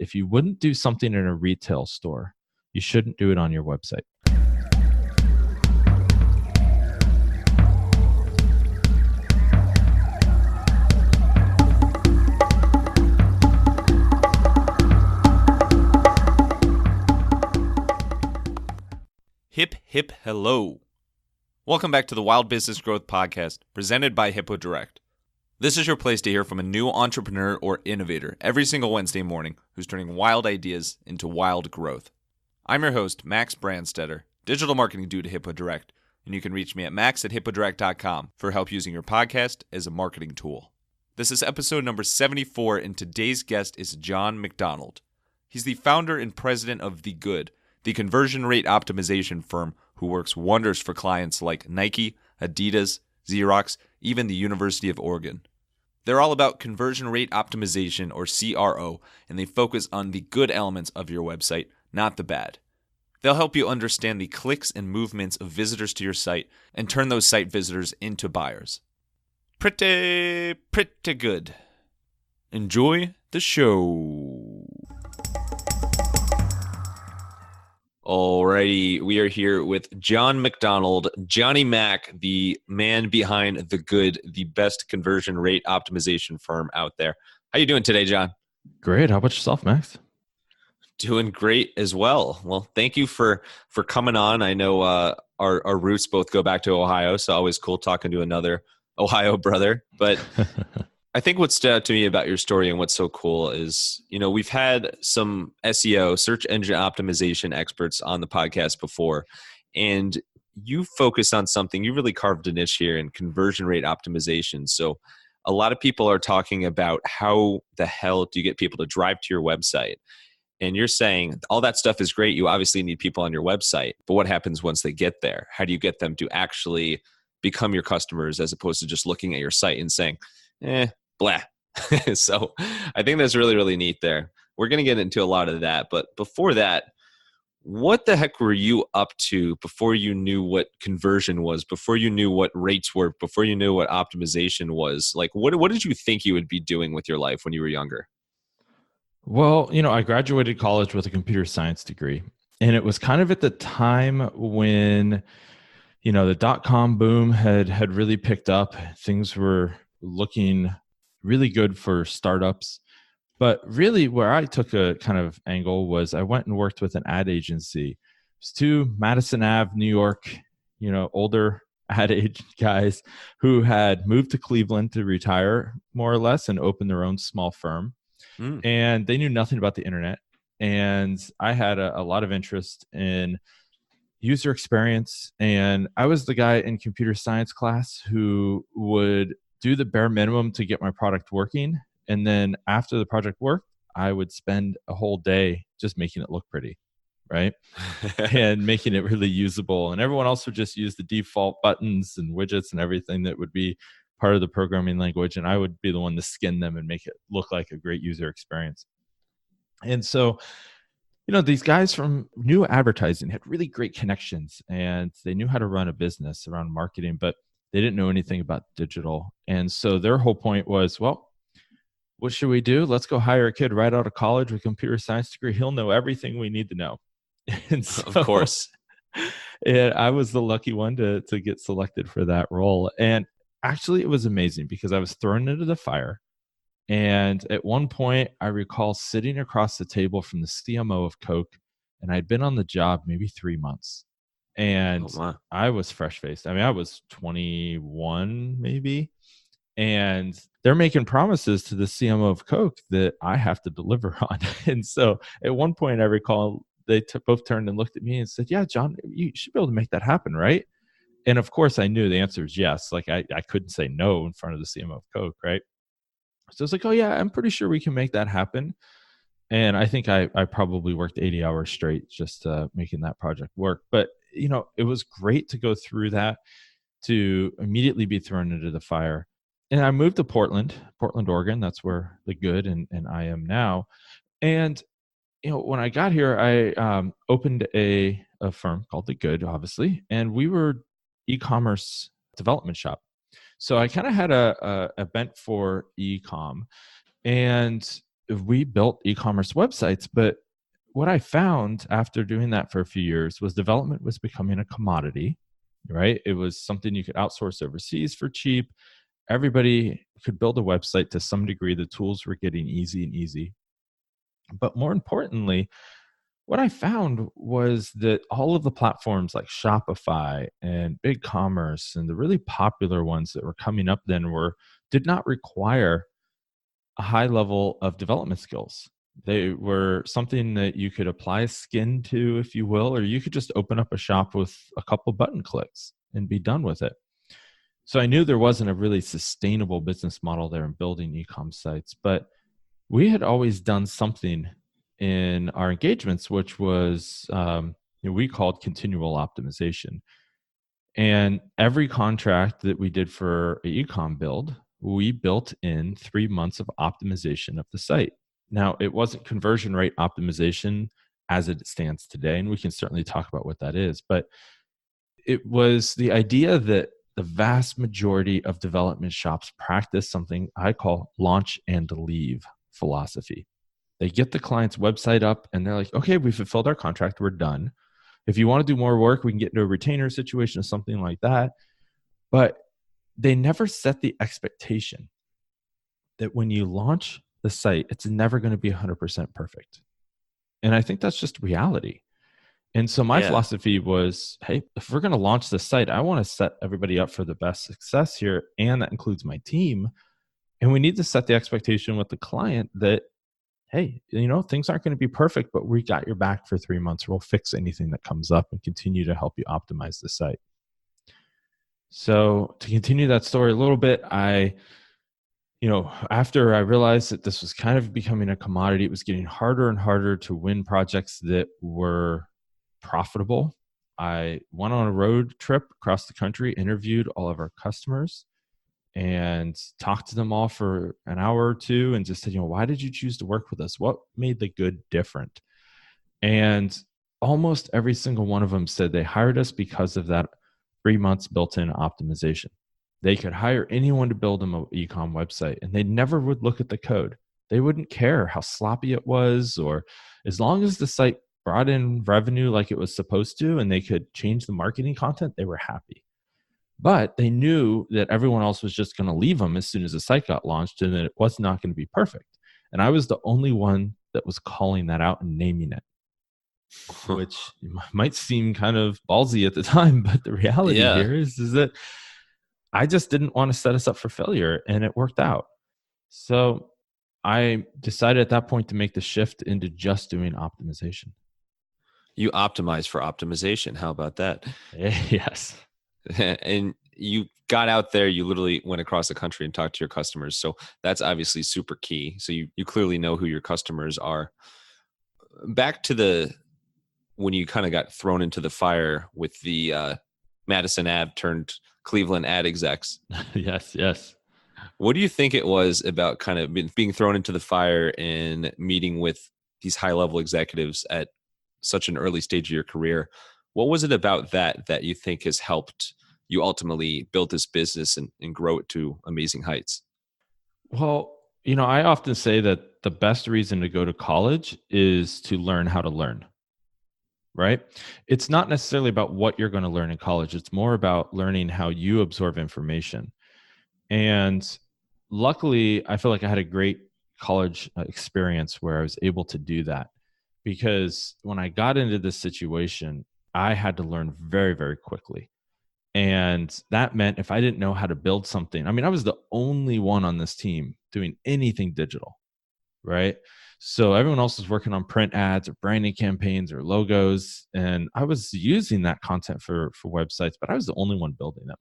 If you wouldn't do something in a retail store, you shouldn't do it on your website. Hip, hip, hello. Welcome back to the Wild Business Growth Podcast, presented by Hippo Direct. This is your place to hear from a new entrepreneur or innovator every single Wednesday morning who's turning wild ideas into wild growth. I'm your host, Max Branstetter, digital marketing dude at Hippo Direct, and you can reach me at max@hippodirect.com for help using your podcast as a marketing tool. This is episode number 74, and today's guest is Jon MacDonald. He's the founder and president of The Good, the conversion rate optimization firm who works wonders for clients like Nike, Adidas, Xerox, even the University of Oregon. They're all about conversion rate optimization, or CRO, and they focus on the good elements of your website, not the bad. They'll help you understand the clicks and movements of visitors to your site and turn those site visitors into buyers. Pretty good. Enjoy the show. Alrighty, we are here with Jon MacDonald, Johnny Mac, the man behind The Good, the best conversion rate optimization firm out there. How you doing today, Jon? Great. How about yourself, Max? Doing great as well. Well, thank you for coming on. I know our roots both go back to Ohio, so always cool talking to another Ohio brother. But I think what stood out to me about your story and what's so cool is, we've had some SEO, search engine optimization experts on the podcast before, and you focused on something, you really carved a niche here in conversion rate optimization. So a lot of people are talking about how the hell do you get people to drive to your website? And you're saying all that stuff is great. You obviously need people on your website, but what happens once they get there? How do you get them to actually become your customers as opposed to just looking at your site and saying, blah. So I think that's really, really neat there. We're going to get into a lot of that. But before that, what the heck were you up to before you knew what conversion was, before you knew what rates were, before you knew what optimization was? Like, what did you think you would be doing with your life when you were younger? Well, I graduated college with a computer science degree, and it was kind of at the time when, the dot-com boom had really picked up. Things were looking really good for startups. But really where I took a kind of angle was I went and worked with an ad agency. It was two Madison Ave, New York, older ad age guys who had moved to Cleveland to retire more or less and open their own small firm. And they knew nothing about the internet. And I had a lot of interest in user experience. And I was the guy in computer science class who would do the bare minimum to get my product working. And then after the project worked, I would spend a whole day just making it look pretty, right? And making it really usable. And everyone else would just use the default buttons and widgets and everything that would be part of the programming language. And I would be the one to skin them and make it look like a great user experience. And so, these guys from New Advertising had really great connections and they knew how to run a business around marketing, but they didn't know anything about digital. And so their whole point was, well, what should we do? Let's go hire a kid right out of college with a computer science degree. He'll know everything we need to know. And so, of course. And I was the lucky one to get selected for that role. And actually, it was amazing because I was thrown into the fire. And at one point, I recall sitting across the table from the CMO of Coke, and I'd been on the job maybe 3 months. And I was fresh-faced. I mean, I was 21 maybe. And they're making promises to the CMO of Coke that I have to deliver on. And so at one point, I recall they both turned and looked at me and said, yeah, Jon, you should be able to make that happen, right? And of course, I knew the answer is yes. Like I couldn't say no in front of the CMO of Coke, right? So it's like, oh yeah, I'm pretty sure we can make that happen. And I think I probably worked 80 hours straight just making that project work. But, it was great to go through that, to immediately be thrown into the fire. And I moved to Portland, Oregon. That's where The Good and I am now. And, when I got here, I opened a firm called The Good, obviously. And we were e-commerce development shop. So I kind of had a bent for e-com. And we built e-commerce websites. But what I found after doing that for a few years was development was becoming a commodity, right? It was something you could outsource overseas for cheap. Everybody could build a website to some degree. The tools were getting easy and easy. But more importantly, what I found was that all of the platforms like Shopify and BigCommerce and the really popular ones that were coming up then were did not require a high level of development skills. They were something that you could apply skin to, if you will, or you could just open up a shop with a couple button clicks and be done with it. So I knew there wasn't a really sustainable business model there in building e-com sites, but we had always done something in our engagements, which was we called continual optimization. And every contract that we did for an e-com build, we built in 3 months of optimization of the site. Now, it wasn't conversion rate optimization as it stands today, and we can certainly talk about what that is, but it was the idea that the vast majority of development shops practice something I call launch and leave philosophy. They get the client's website up and they're like, okay, we fulfilled our contract, we're done. If you want to do more work, we can get into a retainer situation or something like that. But they never set the expectation that when you launch the site, it's never going to be 100% perfect. And I think that's just reality. And so my philosophy was, hey, if we're going to launch the site, I want to set everybody up for the best success here. And that includes my team. And we need to set the expectation with the client that, hey, things aren't going to be perfect, but we got your back for 3 months. We'll fix anything that comes up and continue to help you optimize the site. So to continue that story a little bit, after I realized that this was kind of becoming a commodity, it was getting harder and harder to win projects that were profitable. I went on a road trip across the country, interviewed all of our customers, and talked to them all for an hour or two and just said, why did you choose to work with us? What made the good different? And almost every single one of them said they hired us because of that 3 months built-in optimization. They could hire anyone to build them an e-com website and they never would look at the code. They wouldn't care how sloppy it was, or as long as the site brought in revenue like it was supposed to and they could change the marketing content, they were happy. But they knew that everyone else was just going to leave them as soon as the site got launched and that it was not going to be perfect. And I was the only one that was calling that out and naming it, which might seem kind of ballsy at the time, but the reality here is that I just didn't want to set us up for failure, and it worked out. So I decided at that point to make the shift into just doing optimization. You optimize for optimization. How about that? Yes. And you got out there, you literally went across the country and talked to your customers. So that's obviously super key. So you clearly know who your customers are. Back to when you kind of got thrown into the fire with the Madison Ave turned Cleveland ad execs. Yes. What do you think it was about kind of being thrown into the fire and meeting with these high level executives at such an early stage of your career? What was it about that you think has helped you ultimately build this business and grow it to amazing heights? Well, I often say that the best reason to go to college is to learn how to learn, right? It's not necessarily about what you're going to learn in college. It's more about learning how you absorb information. And luckily, I feel like I had a great college experience where I was able to do that, because when I got into this situation, I had to learn very, very quickly. And that meant if I didn't know how to build something, I was the only one on this team doing anything digital, right? So everyone else was working on print ads or branding campaigns or logos. And I was using that content for websites, but I was the only one building them.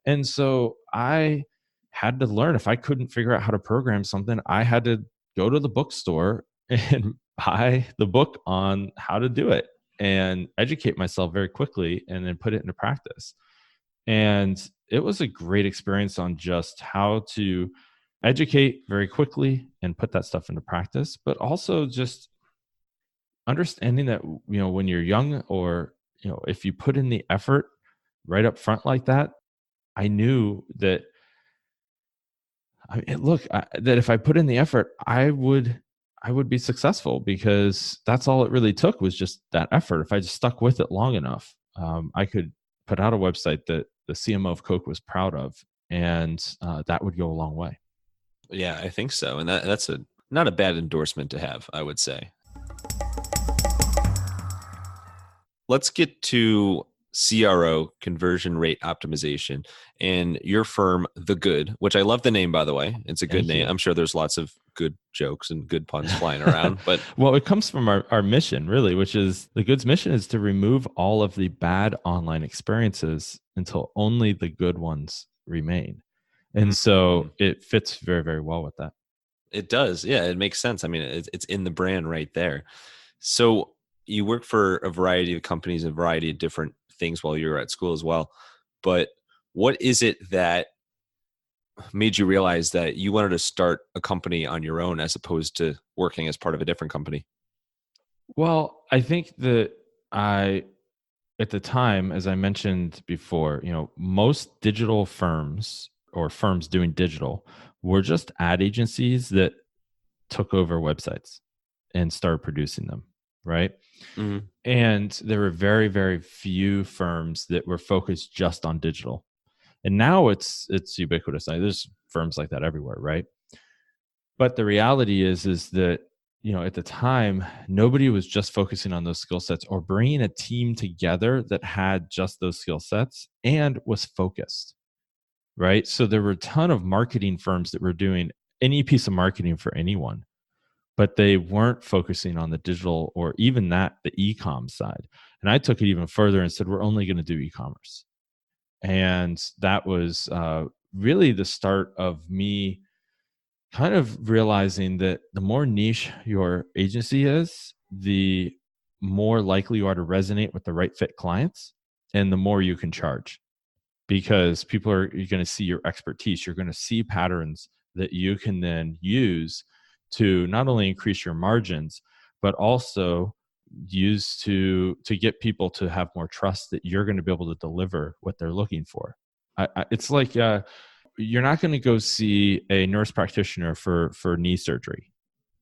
And so I had to learn. If I couldn't figure out how to program something, I had to go to the bookstore and buy the book on how to do it and educate myself very quickly and then put it into practice. And it was a great experience on just how to educate very quickly and put that stuff into practice, but also just understanding that, when you're young, or, if you put in the effort right up front like that, I knew that, that if I put in the effort, I would I would be successful, because that's all it really took, was just that effort. If I just stuck with it long enough, I could put out a website that the CMO of Coke was proud of, and that would go a long way. Yeah, I think so. And that's a not a bad endorsement to have, I would say. Let's get to CRO, conversion rate optimization, and your firm, The Good, which I love the name, by the way. It's a good Thank name. you. I'm sure there's lots of good jokes and good puns flying around, but Well, it comes from our mission, really, which is the Good's mission is to remove all of the bad online experiences until only the good ones remain. And mm, so it fits very, very well with that. it does. Yeah, it makes sense. I mean, it's in the brand right there. So you work for a variety of companies, a variety of different things while you were at school as well. But what is it that made you realize that you wanted to start a company on your own as opposed to working as part of a different company? Well, I think that at the time, as I mentioned before, most digital firms, or firms doing digital, were just ad agencies that took over websites and started producing them, right? Hmm. And there were very, very few firms that were focused just on digital. And now it's ubiquitous. There's firms like that everywhere, right? But the reality is that, at the time, nobody was just focusing on those skill sets or bringing a team together that had just those skill sets and was focused, right? So there were a ton of marketing firms that were doing any piece of marketing for anyone, but they weren't focusing on the digital, or even the e-com side. And I took it even further and said, we're only going to do e-commerce. And that was really the start of me kind of realizing that the more niche your agency is, the more likely you are to resonate with the right fit clients, and the more you can charge, because you're going to see your expertise. You're going to see patterns that you can then use to not only increase your margins, but also use to get people to have more trust that you're going to be able to deliver what they're looking for. It's like you're not going to go see a nurse practitioner for knee surgery,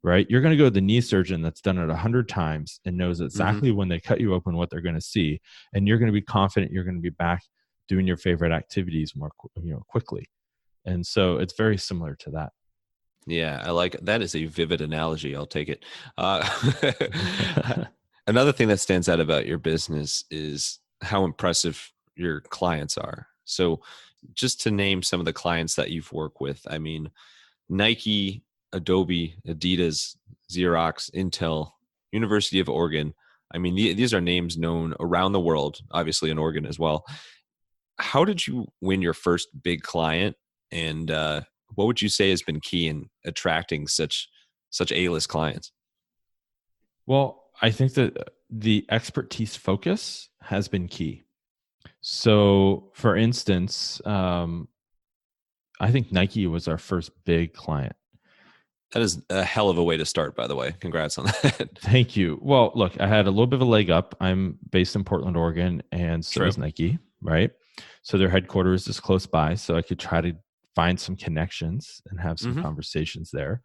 right? You're going to go to the knee surgeon that's done it 100 times and knows Hmm. exactly when they cut you open what they're going to see, and you're going to be confident you're going to be back doing your favorite activities more quickly. And so it's very similar to that. Yeah, I like that. Is a vivid analogy. I'll take it. Another thing that stands out about your business is how impressive your clients are. So, just to name some of the clients that you've worked with, I mean, Nike, Adobe, Adidas, Xerox, Intel, University of Oregon. I mean, these are names known around the world, obviously in Oregon as well. How did you win your first big client, and what would you say has been key in attracting such A-list clients? Well, I think that the expertise focus has been key. So, for instance, I think Nike was our first big client. That is a hell of a way to start, by the way. Congrats on that. Thank you. Well, look, I had a little bit of a leg up. I'm based in Portland, Oregon, and so True. is Nike, right? So their headquarters is close by, so I could try to find some connections and have some Hmm. conversations there.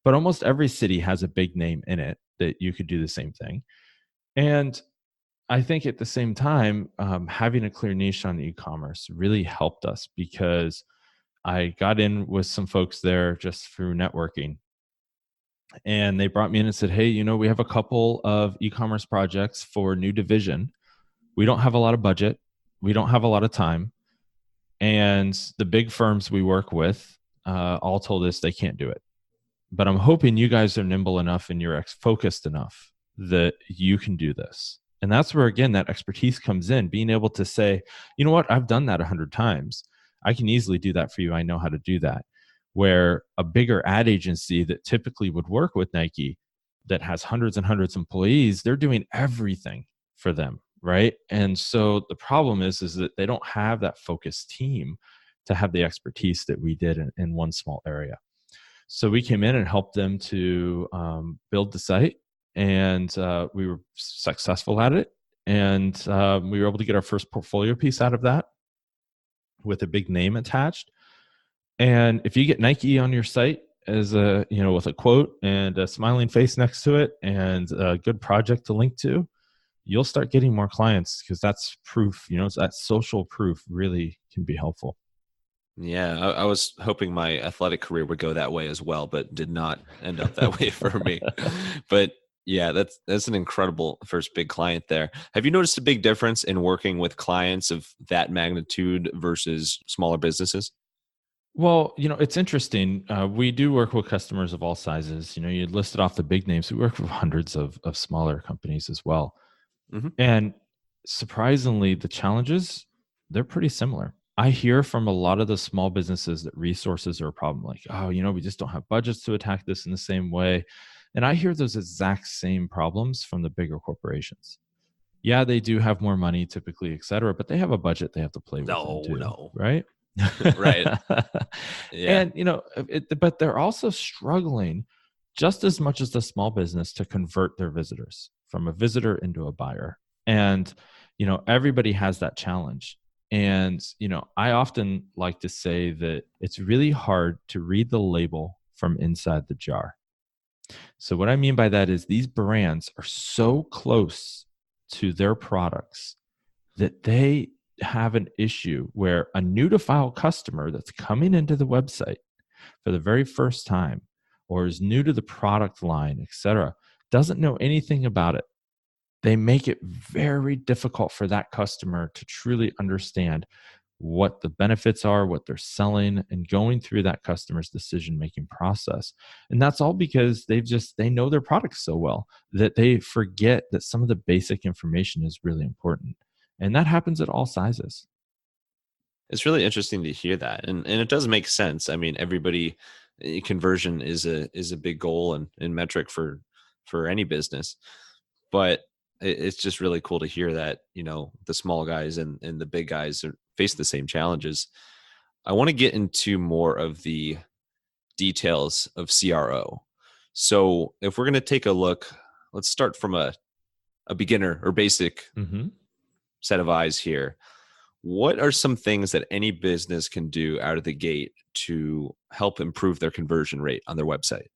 But almost every city has a big name in it that you could do the same thing. And I think at the same time, having a clear niche on e-commerce really helped us, because I got in with some folks there just through networking, and they brought me in and said, hey, we have a couple of e-commerce projects for a new division. We don't have a lot of budget, we don't have a lot of time, and the big firms we work with all told us they can't do it, but I'm hoping you guys are nimble enough and you're focused enough that you can do this. And that's where, again, that expertise comes in, being able to say, you know what, I've done that 100 times. I can easily do that for you. I know how to do that. Where a bigger ad agency that typically would work with Nike, that has hundreds and hundreds of employees, they're doing everything for them, right? And so the problem is that they don't have that focused team to have the expertise that we did in one small area. So we came in and helped them to build the site, and we were successful at it. And we were able to get our first portfolio piece out of that with a big name attached. And if you get Nike on your site, as a, with a quote and a smiling face next to it and a good project to link to, you'll start getting more clients, because that's proof, that social proof really can be helpful. Yeah, I was hoping my athletic career would go that way as well, but did not end up that way for me. But yeah, that's an incredible first big client there. Have you noticed a big difference in working with clients of that magnitude versus smaller businesses? Well, it's interesting. We do work with customers of all sizes. You listed off the big names. We work with hundreds of smaller companies as well. Hmm. And surprisingly, the challenges, they're pretty similar. I hear from a lot of the small businesses that resources are a problem. Like, oh, we just don't have budgets to attack this in the same way. And I hear those exact same problems from the bigger corporations. Yeah, they do have more money typically, et cetera, but they have a budget they have to play within No, too, no. right? Right. Yeah. And but they're also struggling just as much as the small business to convert their visitors from a visitor into a buyer. And everybody has that challenge. And I often like to say that it's really hard to read the label from inside the jar. So what I mean by that is these brands are so close to their products that they have an issue where a new to file customer that's coming into the website for the very first time, or is new to the product line, etc., doesn't know anything about it. They make it very difficult for that customer to truly understand what the benefits are, what they're selling, and going through that customer's decision making process. And that's all because they know their products so well that they forget that some of the basic information is really important. And that happens at all sizes. It's really interesting to hear that. And it does make sense. I mean, everybody conversion is a big goal and metric for any business. But it's just really cool to hear that, the small guys and the big guys face the same challenges. I want to get into more of the details of CRO. So if we're going to take a look, let's start from a beginner or basic Hmm. set of eyes here. What are some things that any business can do out of the gate to help improve their conversion rate on their website?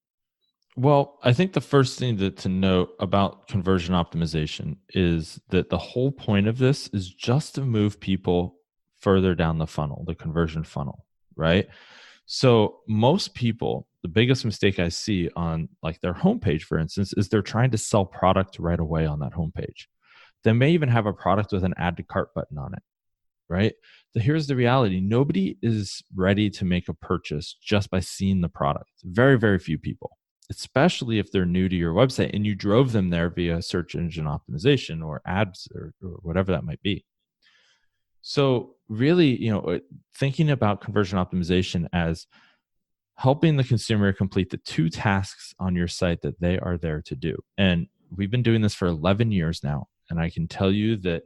Well, I think the first thing to note about conversion optimization is that the whole point of this is just to move people further down the funnel, the conversion funnel, right? So most people, the biggest mistake I see on like their homepage, for instance, is they're trying to sell product right away on that homepage. They may even have a product with an add to cart button on it, right? So here's the reality. Nobody is ready to make a purchase just by seeing the product. Very, very few people, especially if they're new to your website and you drove them there via search engine optimization or ads or whatever that might be. So really, thinking about conversion optimization as helping the consumer complete the two tasks on your site that they are there to do. And we've been doing this for 11 years now. And I can tell you that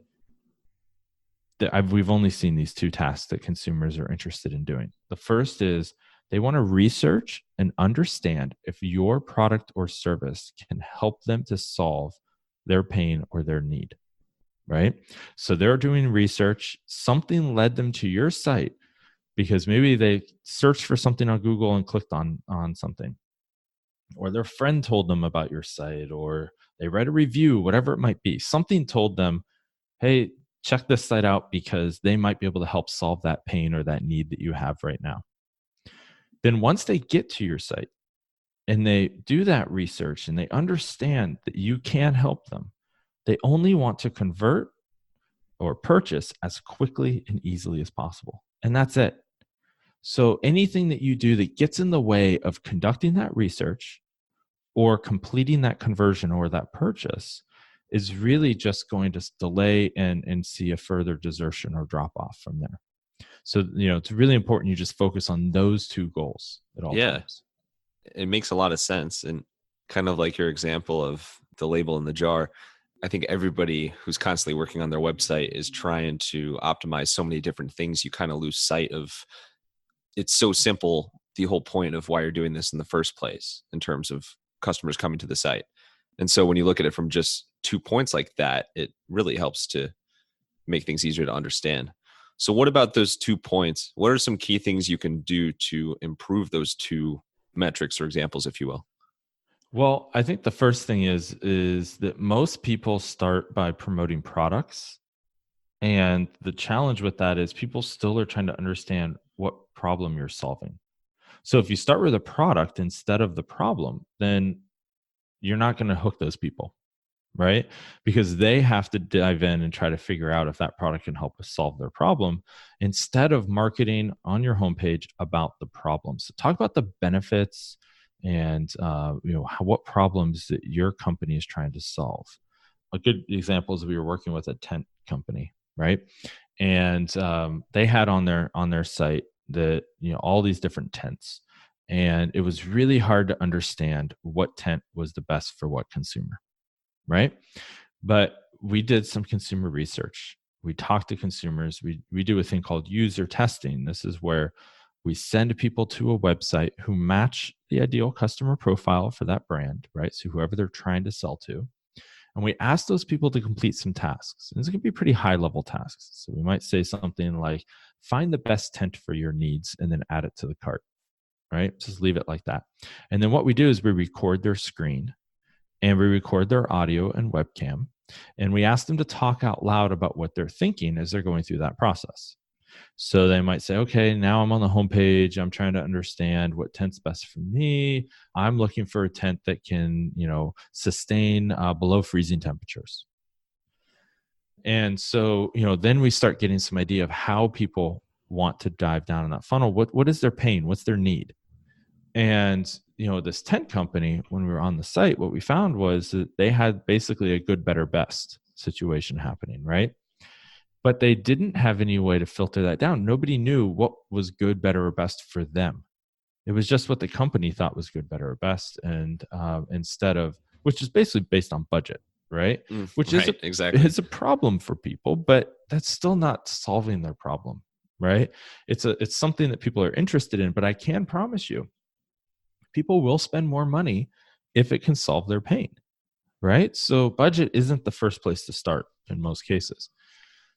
we've only seen these two tasks that consumers are interested in doing. The first is they want to research and understand if your product or service can help them to solve their pain or their need, right? So they're doing research. Something led them to your site because maybe they searched for something on Google and clicked on something, or their friend told them about your site, or they read a review, whatever it might be. Something told them, hey, check this site out because they might be able to help solve that pain or that need that you have right now. Then once they get to your site and they do that research and they understand that you can help them, they only want to convert or purchase as quickly and easily as possible. And that's it. So anything that you do that gets in the way of conducting that research or completing that conversion or that purchase is really just going to delay and see a further desertion or drop off from there. So, it's really important you just focus on those two goals at all Yeah, times. it makes a lot of sense. And kind of like your example of the label in the jar, I think everybody who's constantly working on their website is trying to optimize so many different things. You kind of lose sight of it's so simple, the whole point of why you're doing this in the first place in terms of customers coming to the site. And so when you look at it from just 2 points like that, it really helps to make things easier to understand. So what about those 2 points? What are some key things you can do to improve those two metrics or examples, if you will? Well, I think the first thing is that most people start by promoting products. And the challenge with that is people still are trying to understand what problem you're solving. So if you start with a product instead of the problem, then you're not going to hook those people, right? Because they have to dive in and try to figure out if that product can help us solve their problem instead of marketing on your homepage about the problems. So talk about the benefits and what problems that your company is trying to solve. A good example is we were working with a tent company, right? And they had on their site that all these different tents, and it was really hard to understand what tent was the best for what consumer, right? But we did some consumer research. We talked to consumers. We do a thing called user testing. This is where we send people to a website who match the ideal customer profile for that brand, right? So whoever they're trying to sell to. And we ask those people to complete some tasks. And these can be pretty high level tasks. So we might say something like, find the best tent for your needs and then add it to the cart, right? Just leave it like that. And then what we do is we record their screen and we record their audio and webcam. And we ask them to talk out loud about what they're thinking as they're going through that process. So they might say, okay, now I'm on the homepage. I'm trying to understand what tent's best for me. I'm looking for a tent that can, sustain below freezing temperatures. And so, then we start getting some idea of how people want to dive down in that funnel. What is their pain? What's their need? And, this tent company, when we were on the site, what we found was that they had basically a good, better, best situation happening, right? But they didn't have any way to filter that down. Nobody knew what was good, better, or best for them. It was just what the company thought was good, better, or best. And instead of, which is basically based on budget, right? Which right, exactly. is a problem for people, but that's still not solving their problem, right? It's something that people are interested in, but I can promise you, people will spend more money if it can solve their pain, right? So budget isn't the first place to start in most cases.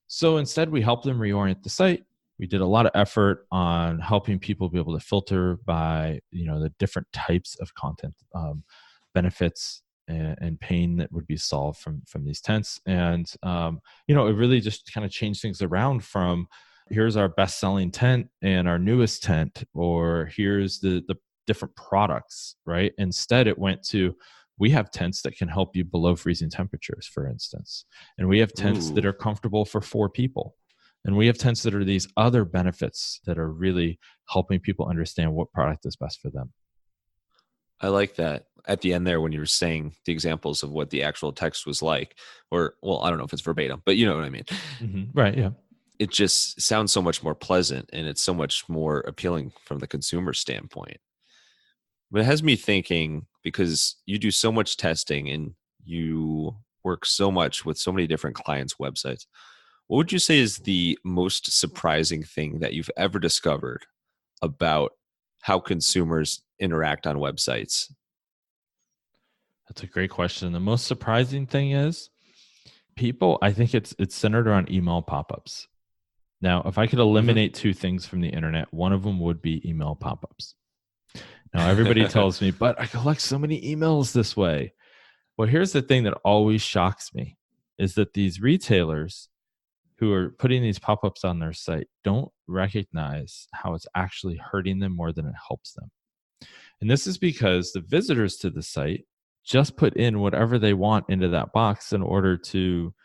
So instead, we helped them reorient the site. We did a lot of effort on helping people be able to filter by, the different types of content, benefits and pain that would be solved from these tents. And, it really just kind of changed things around from here's our best selling tent and our newest tent, or here's the different products, right? Instead, it went to, we have tents that can help you below freezing temperatures, for instance. And we have tents that are comfortable for 4 people. And we have tents that are these other benefits that are really helping people understand what product is best for them. I like that at the end there when you were saying the examples of what the actual text was like, or, well, I don't know if it's verbatim, but you know what I mean? Mm-hmm. Right. Yeah. It just sounds so much more pleasant and it's so much more appealing from the consumer standpoint. But it has me thinking, because you do so much testing and you work so much with so many different clients' websites, what would you say is the most surprising thing that you've ever discovered about how consumers interact on websites? That's a great question. The most surprising thing is people, I think it's centered around email pop-ups. Now, if I could eliminate 2 things from the internet, one of them would be email pop-ups. Now, everybody tells me, but I collect so many emails this way. Well, here's the thing that always shocks me is that these retailers who are putting these pop-ups on their site don't recognize how it's actually hurting them more than it helps them. And this is because the visitors to the site just put in whatever they want into that box in order to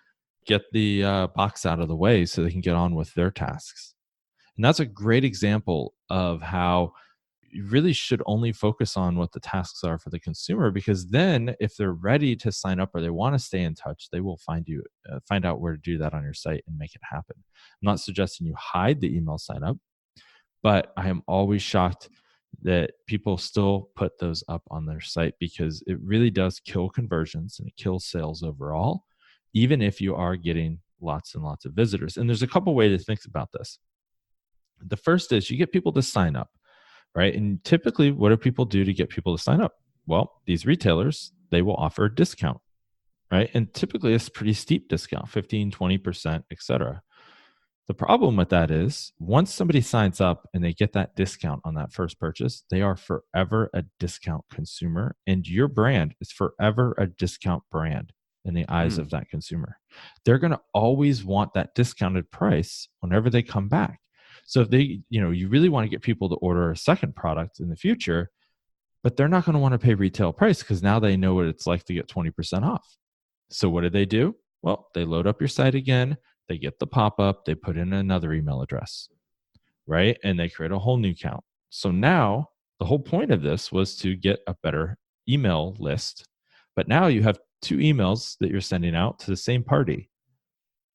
get the box out of the way so they can get on with their tasks. And that's a great example of how you really should only focus on what the tasks are for the consumer, because then if they're ready to sign up or they want to stay in touch, they will find out where to do that on your site and make it happen. I'm not suggesting you hide the email sign up, but I am always shocked that people still put those up on their site, because it really does kill conversions and it kills sales overall, even if you are getting lots and lots of visitors. And there's a couple ways to think about this. The first is you get people to sign up, right? And typically, what do people do to get people to sign up? Well, these retailers, they will offer a discount, right? And typically it's a pretty steep discount, 15, 20%, et cetera. The problem with that is once somebody signs up and they get that discount on that first purchase, they are forever a discount consumer, and your brand is forever a discount brand in the eyes of that consumer. They're going to always want that discounted price whenever they come back. So if they, you really want to get people to order a second product in the future, but they're not going to want to pay retail price because now they know what it's like to get 20% off. So what do? Well, they load up your site again, they get the pop-up, they put in another email address, right? And they create a whole new account. So now the whole point of this was to get a better email list. But now you have two emails that you're sending out to the same party.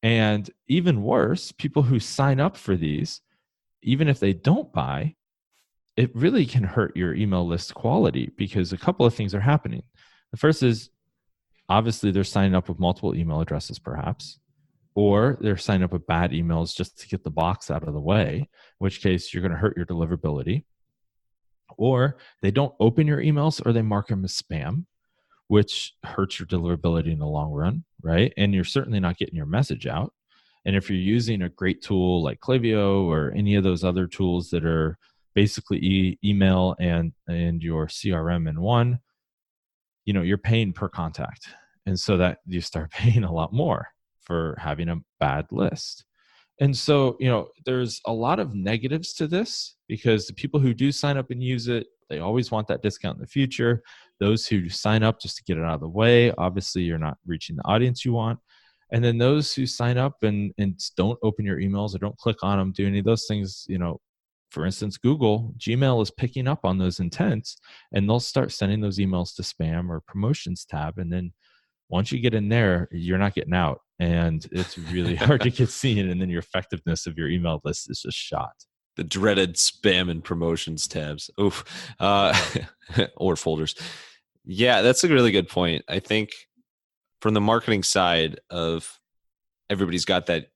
And even worse, people who sign up for these, even if they don't buy, it really can hurt your email list quality because a couple of things are happening. The first is obviously they're signing up with multiple email addresses, perhaps, or they're signing up with bad emails just to get the box out of the way, in which case you're going to hurt your deliverability. Or they don't open your emails or they mark them as spam, which hurts your deliverability in the long run, right? And you're certainly not getting your message out. And if you're using a great tool like Klaviyo or any of those other tools that are basically email and your CRM in one, you're paying per contact. And so that you start paying a lot more for having a bad list. And so, there's a lot of negatives to this because the people who do sign up and use it, they always want that discount in the future. Those who sign up just to get it out of the way, obviously you're not reaching the audience you want. And then those who sign up and don't open your emails or don't click on them, do any of those things, for instance, Gmail is picking up on those intents and they'll start sending those emails to spam or promotions tab. And then once you get in there, you're not getting out. And it's really hard to get seen. And then your effectiveness of your email list is just shot. The dreaded spam and promotions tabs. Oof. Or folders. Yeah, that's a really good point. I think from the marketing side of everybody's got that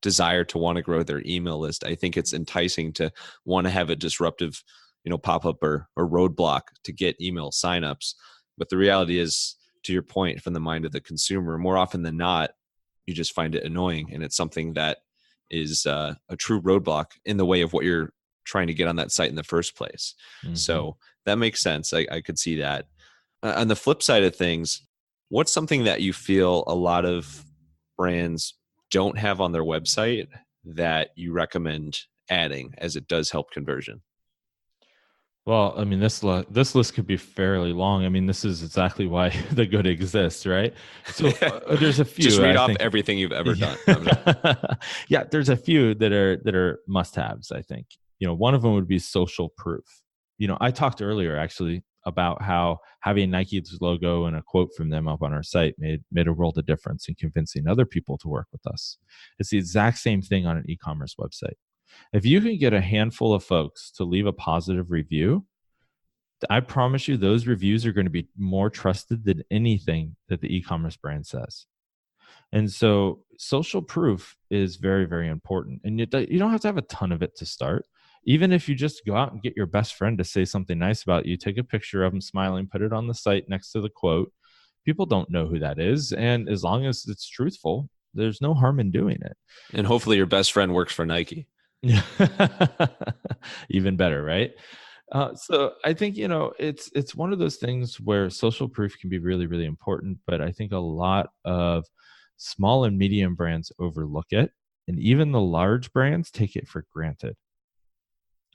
desire to want to grow their email list. I think it's enticing to want to have a disruptive, pop-up or roadblock to get email signups. But the reality is, to your point, from the mind of the consumer, more often than not, you just find it annoying. And it's something that is a true roadblock in the way of what you're trying to get on that site in the first place. Mm-hmm. So that makes sense. I could see that. On the flip side of things, what's something that you feel a lot of brands don't have on their website that you recommend adding, as it does help conversion? Well, I mean, this list could be fairly long. I mean, this is exactly why the good exists, right? So there's a few. Just read off everything you've ever done. Yeah, there's a few that are must-haves, I think. One of them would be social proof. I talked earlier actually about how having Nike's logo and a quote from them up on our site made a world of difference in convincing other people to work with us. It's the exact same thing on an e-commerce website. If you can get a handful of folks to leave a positive review, I promise you those reviews are going to be more trusted than anything that the e-commerce brand says. And so social proof is very, very important. And you don't have to have a ton of it to start. Even if you just go out and get your best friend to say something nice about you, take a picture of them smiling, put it on the site next to the quote. People don't know who that is. And as long as it's truthful, there's no harm in doing it. And hopefully your best friend works for Nike. Even better, right? So I think, it's one of those things where social proof can be really, really important, but I think a lot of small and medium brands overlook it, and even the large brands take it for granted.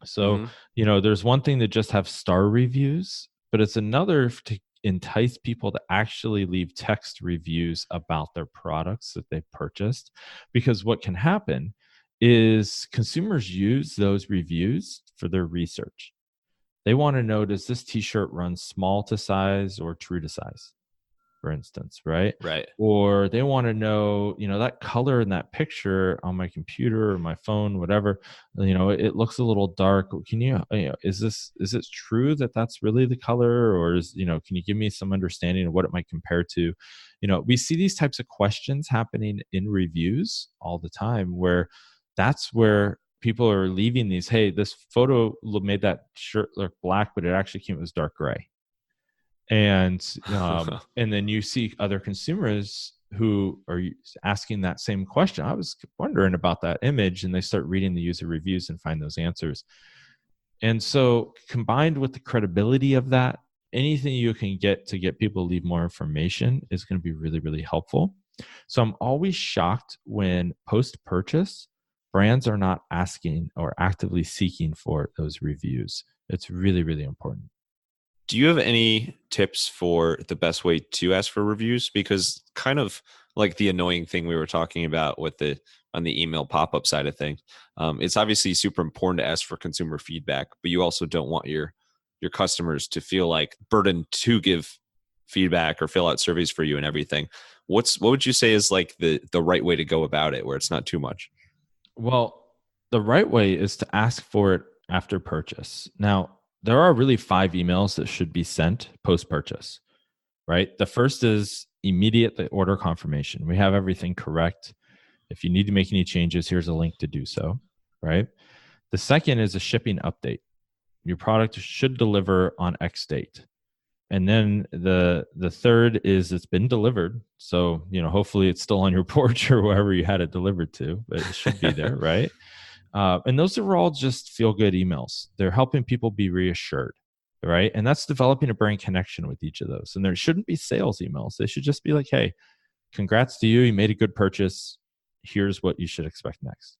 So, there's one thing to just have star reviews, but it's another to entice people to actually leave text reviews about their products that they've purchased, because what can happen is consumers use those reviews for their research. They want to know, does this t-shirt run small to size or true to size, for instance, right? Right. Or they want to know, that color in that picture on my computer or my phone, whatever, it looks a little dark. Can is it true that that's really the color? Or can you give me some understanding of what it might compare to? We see these types of questions happening in reviews all the time, where that's where people are leaving these, hey, this photo made that shirt look black, but it actually came, it was dark gray. And and then you see other consumers who are asking that same question. I was wondering about that image, and they start reading the user reviews and find those answers. And so combined with the credibility of that, anything you can get to get people to leave more information is going to be really, really helpful. So I'm always shocked when post-purchase brands are not asking or actively seeking for those reviews. It's really, really important. Do you have any tips for the best way to ask for reviews? Because kind of like the annoying thing we were talking about with on the email pop-up side of things, it's obviously super important to ask for consumer feedback, but you also don't want your customers to feel like burdened to give feedback or fill out surveys for you and everything. What would you say is like the right way to go about it where it's not too much? Well, the right way is to ask for it after purchase. Now, there are really 5 emails that should be sent post-purchase, right? The first is immediate order confirmation. We have everything correct. If you need to make any changes, here's a link to do so, right? The second is a shipping update. Your product should deliver on X date. And then the third is it's been delivered. So, hopefully it's still on your porch or wherever you had it delivered to, but it should be there, right? And those are all just feel good emails. They're helping people be reassured, right? And that's developing a brand connection with each of those. And there shouldn't be sales emails. They should just be like, hey, congrats to you. You made a good purchase. Here's what you should expect next.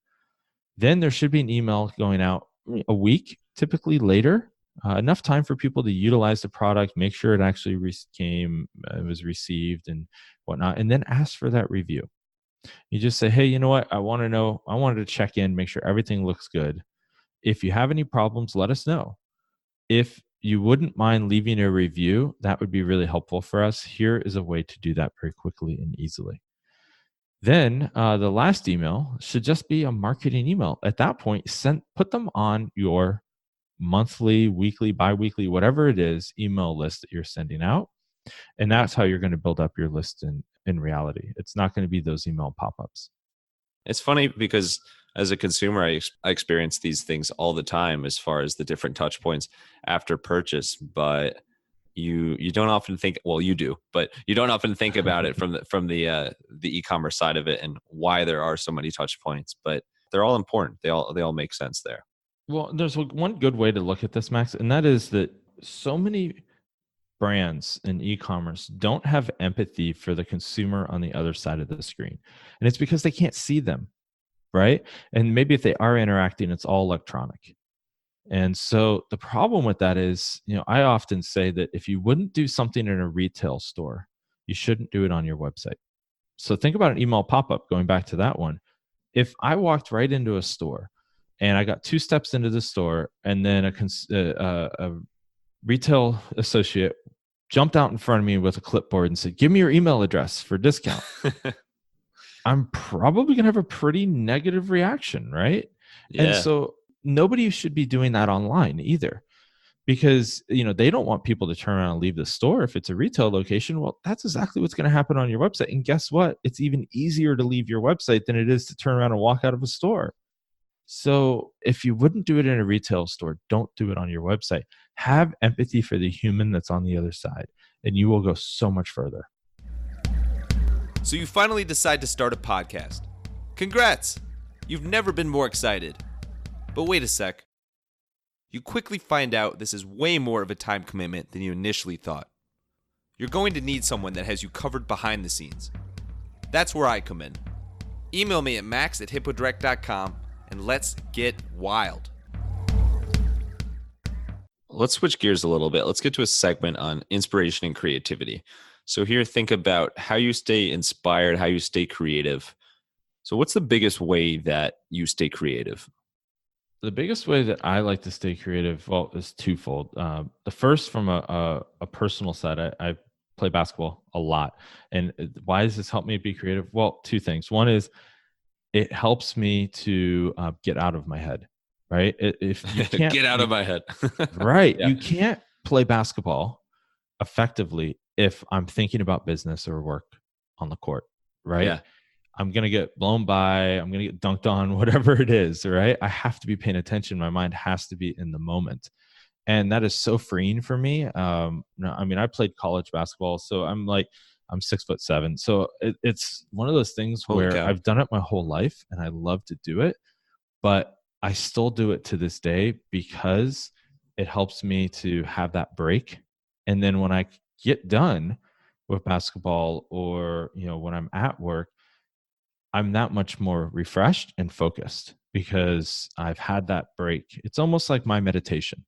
Then there should be an email going out a week, typically later, enough time for people to utilize the product, make sure it actually was received and whatnot, and then ask for that review. You just say, hey, you know what? I wanted to check in, make sure everything looks good. If you have any problems, let us know. If you wouldn't mind leaving a review, that would be really helpful for us. Here is a way to do that very quickly and easily. Then the last email should just be a marketing email. At that point, put them on your monthly, weekly, biweekly, whatever it is, email list that you're sending out. And that's how you're going to build up your list in reality. It's not going to be those email pop-ups. It's funny because as a consumer, I experience these things all the time as far as the different touch points after purchase, but you don't often think, well, you do, but you don't often think about it from the e-commerce side of it and why there are so many touch points, but they're all important. They all make sense there. Well, there's one good way to look at this, Max, and that is that so many brands in e-commerce don't have empathy for the consumer on the other side of the screen. And it's because they can't see them, right? And maybe if they are interacting, it's all electronic. And so the problem with that is, I often say that if you wouldn't do something in a retail store, you shouldn't do it on your website. So think about an email pop-up, going back to that one. If I walked right into a store and I got 2 steps into the store and then a retail associate jumped out in front of me with a clipboard and said, give me your email address for discount, I'm probably going to have a pretty negative reaction, right? Yeah. And so nobody should be doing that online either, because they don't want people to turn around and leave the store. If it's a retail location, well, that's exactly what's going to happen on your website. And guess what? It's even easier to leave your website than it is to turn around and walk out of a store. So if you wouldn't do it in a retail store, don't do it on your website. Have empathy for the human that's on the other side, and you will go so much further. So you finally decide to start a podcast. Congrats! You've never been more excited. But wait a sec. You quickly find out this is way more of a time commitment than you initially thought. You're going to need someone that has you covered behind the scenes. That's where I come in. Email me at max@hippodirect.com and let's get wild. Let's switch gears a little bit. Let's get to a segment on inspiration and creativity. So here, think about how you stay inspired, how you stay creative. So what's the biggest way that you stay creative? The biggest way that I like to stay creative, well, is twofold. The first, from a personal side, I play basketball a lot. And why does this help me be creative? Well, 2 things. One is it helps me to get out of my head, right? If you can't get out of my head, right? Yeah. You can't play basketball effectively if I'm thinking about business or work on the court, right? Yeah. I'm going to get blown by, I'm going to get dunked on, whatever it is, right? I have to be paying attention. My mind has to be in the moment. And that is so freeing for me. I played college basketball, so I'm like, I'm 6'7". So it's one of those things Holy where cow. I've done it my whole life and I love to do it, but I still do it to this day because it helps me to have that break. And then when I get done with basketball or, when I'm at work, I'm that much more refreshed and focused because I've had that break. It's almost like my meditation,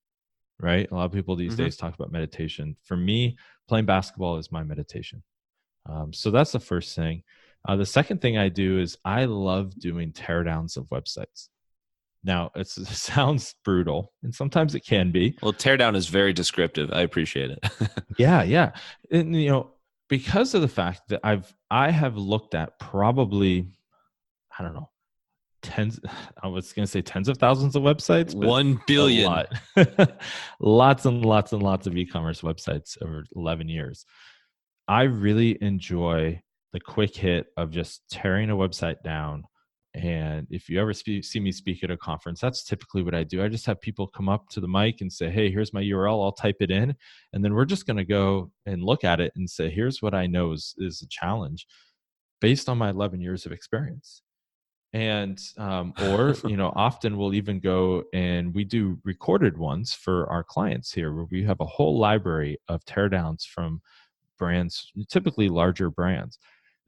right? A lot of people these days talk about meditation. For me, playing basketball is my meditation. So that's the first thing. The second thing I do is I love doing teardowns of websites. Now, it sounds brutal, and sometimes it can be. Well, teardown is very descriptive. I appreciate it. Yeah. And, because of the fact that I have looked at probably, I don't know, I was going to say tens of thousands of websites, but 1 billion. a lot. Lots and lots and lots of e-commerce websites over 11 years. I really enjoy the quick hit of just tearing a website down. And if you ever see me speak at a conference, that's typically what I do. I just have people come up to the mic and say, hey, here's my URL. I'll type it in. And then we're just going to go and look at it and say, here's what I know is a challenge based on my 11 years of experience. And, or, often we'll even go and we do recorded ones for our clients here where we have a whole library of teardowns from brands, typically larger brands,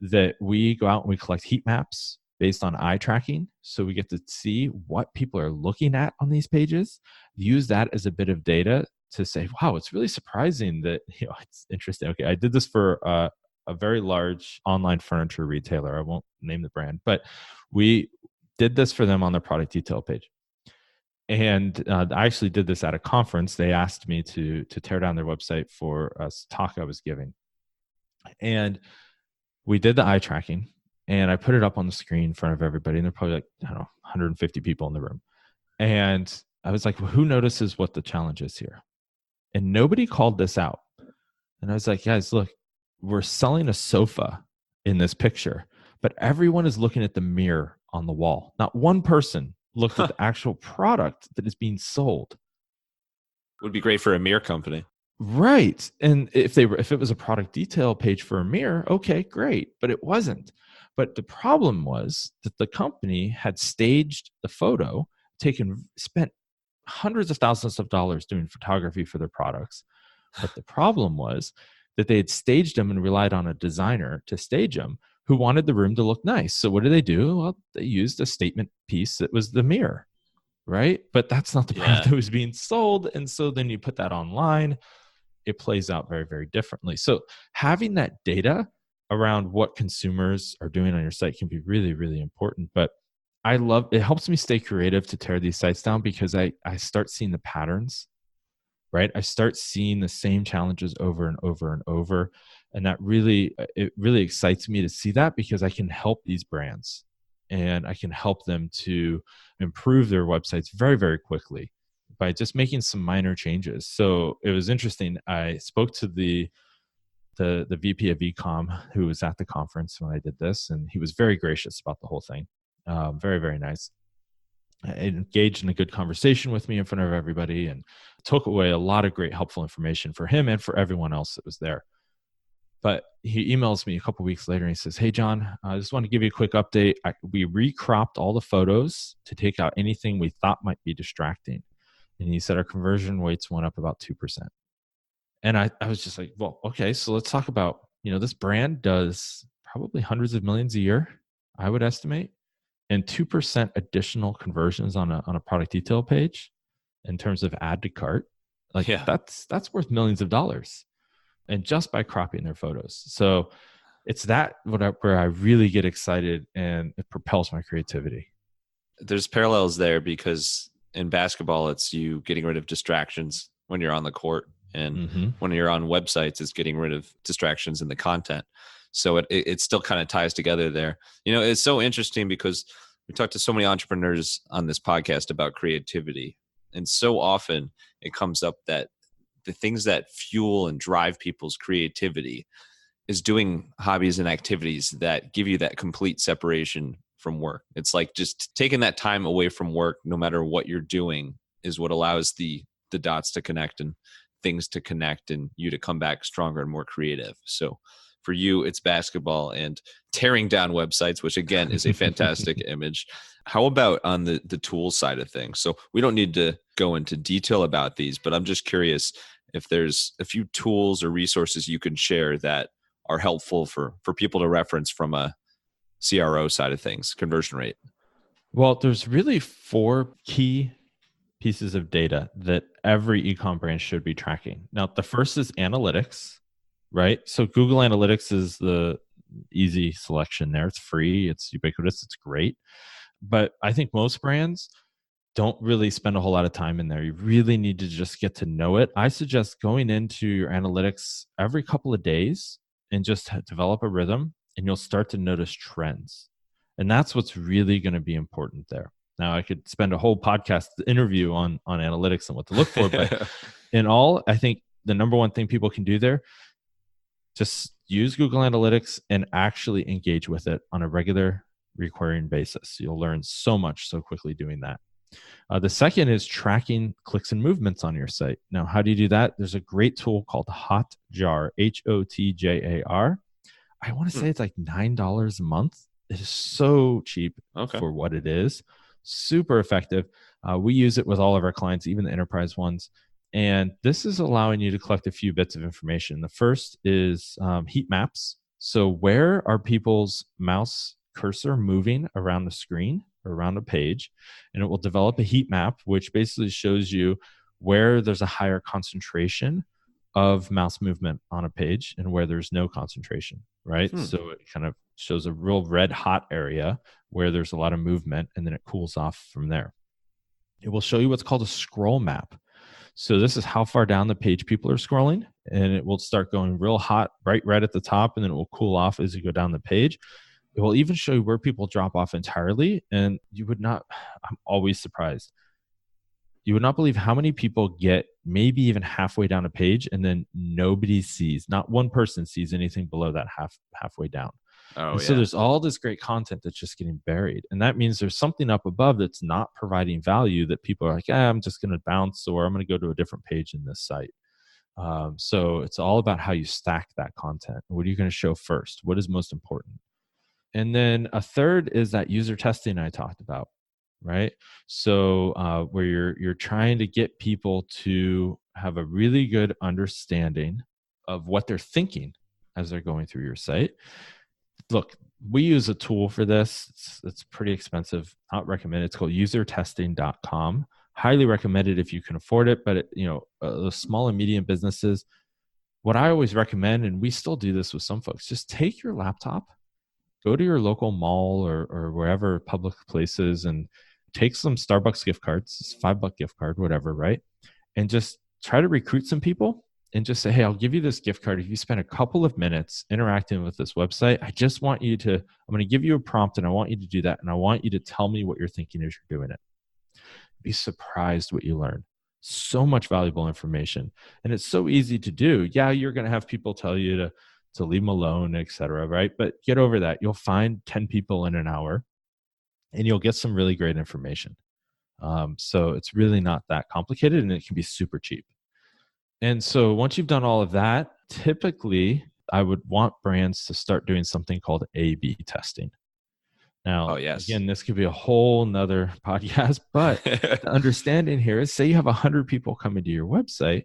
that we go out and we collect heat maps based on eye tracking. So we get to see what people are looking at on these pages, use that as a bit of data to say, wow, it's really surprising that, it's interesting. Okay, I did this for a very large online furniture retailer. I won't name the brand, but we did this for them on their product detail page. And I actually did this at a conference. They asked me to tear down their website for a talk I was giving. And we did the eye tracking and I put it up on the screen in front of everybody. And there are probably 150 people in the room. And I was like, well, who notices what the challenge is here? And nobody called this out. And I was like, guys, look, we're selling a sofa in this picture, but everyone is looking at the mirror on the wall. Not one person looked at the actual product that is being sold. Would be great for a mirror company. Right. And if it was a product detail page for a mirror, okay, great. But it wasn't. But the problem was that the company had staged the photo, spent hundreds of thousands of dollars doing photography for their products. But the problem was that they had staged them and relied on a designer to stage them who wanted the room to look nice. So what do? Well, they used a statement piece that was the mirror, right? But that's not the product that was being sold. And so then you put that online, it plays out very, very differently. So having that data around what consumers are doing on your site can be really, really important. But it helps me stay creative to tear these sites down because I start seeing the patterns, right? I start seeing the same challenges over and over and over. And it really excites me to see that because I can help these brands and I can help them to improve their websites very, very quickly by just making some minor changes. So it was interesting. I spoke to the VP of Ecom who was at the conference when I did this, and he was very gracious about the whole thing. Very, very nice. Engaged in a good conversation with me in front of everybody and took away a lot of great helpful information for him and for everyone else that was there. But he emails me a couple of weeks later and he says, hey, John, I just want to give you a quick update. We recropped all the photos to take out anything we thought might be distracting. And he said our conversion rates went up about 2%. And I was just like, well, okay, so let's talk about, this brand does probably hundreds of millions a year, I would estimate. And 2% additional conversions on a product detail page in terms of add to cart, that's worth millions of dollars. And just by cropping their photos. So it's that where I really get excited and it propels my creativity. There's parallels there because in basketball, it's you getting rid of distractions when you're on the court. And when you're on websites, it's getting rid of distractions in the content. So it still kind of ties together there. It's so interesting because we talk to so many entrepreneurs on this podcast about creativity. And so often it comes up that the things that fuel and drive people's creativity is doing hobbies and activities that give you that complete separation from work. It's like just taking that time away from work, no matter what you're doing, is what allows the dots to connect and things to connect and you to come back stronger and more creative. So For you, it's basketball and tearing down websites, which again is a fantastic image. How about on the tools side of things? So we don't need to go into detail about these, but I'm just curious if there's a few tools or resources you can share that are helpful for people to reference from a CRO side of things, conversion rate. Well, there's really 4 key pieces of data that every e-com brand should be tracking. Now, the first is analytics, right? So Google Analytics is the easy selection there. It's free, it's ubiquitous, it's great. But I think most brands don't really spend a whole lot of time in there. You really need to just get to know it. I suggest going into your analytics every couple of days and just develop a rhythm, and you'll start to notice trends. And that's what's really going to be important there. Now, I could spend a whole podcast interview on analytics and what to look for, but in all, I think the number one thing people can do there, just use Google Analytics and actually engage with it on a regular, recurring basis. You'll learn so much so quickly doing that. The second is tracking clicks and movements on your site. Now, how do you do that? There's a great tool called Hotjar, Hotjar. I want to say it's like $9 a month. It is so cheap for what it is. Super effective. We use it with all of our clients, even the enterprise ones. And this is allowing you to collect a few bits of information. The first is heat maps. So where are people's mouse cursor moving around the screen or around a page? And it will develop a heat map, which basically shows you where there's a higher concentration of mouse movement on a page and where there's no concentration, right? So it kind of shows a real red hot area where there's a lot of movement, and then it cools off from there. It will show you what's called a scroll map. So this is how far down the page people are scrolling, and it will start going real hot, bright red at the top, and then it will cool off as you go down the page. It will even show you where people drop off entirely, and you would not, I'm always surprised. You would not believe how many people get maybe even halfway down a page and then nobody sees, not one person sees anything below that halfway down. So there's all this great content that's just getting buried. And that means there's something up above that's not providing value that people are like, I'm just going to bounce, or I'm going to go to a different page in this site. So it's all about how you stack that content. What are you going to show first? What is most important? And then a third is that user testing I talked about, right? So where you're trying to get people to have a really good understanding of what they're thinking as they're going through your site. Look, we use a tool for this. It's pretty expensive. Not recommended. It's called usertesting.com. Highly recommended if you can afford it. But the small and medium businesses, what I always recommend, and we still do this with some folks, just take your laptop, go to your local mall or wherever public places, and take some Starbucks gift cards, it's a $5 gift card, whatever, right? And just try to recruit some people and just say, hey, I'll give you this gift card if you spend a couple of minutes interacting with this website. I just want you to, I'm going to give you a prompt and I want you to do that. And I want you to tell me what you're thinking as you're doing it. Be surprised what you learn. So much valuable information. And it's so easy to do. Yeah, you're going to have people tell you to leave them alone, et cetera, right? But get over that. You'll find 10 people in an hour and you'll get some really great information. So it's really not that complicated, and it can be super cheap. And so once you've done all of that, typically I would want brands to start doing something called A/B testing. Now, again, this could be a whole nother podcast, but the understanding here is, say you have 100 people coming to your website,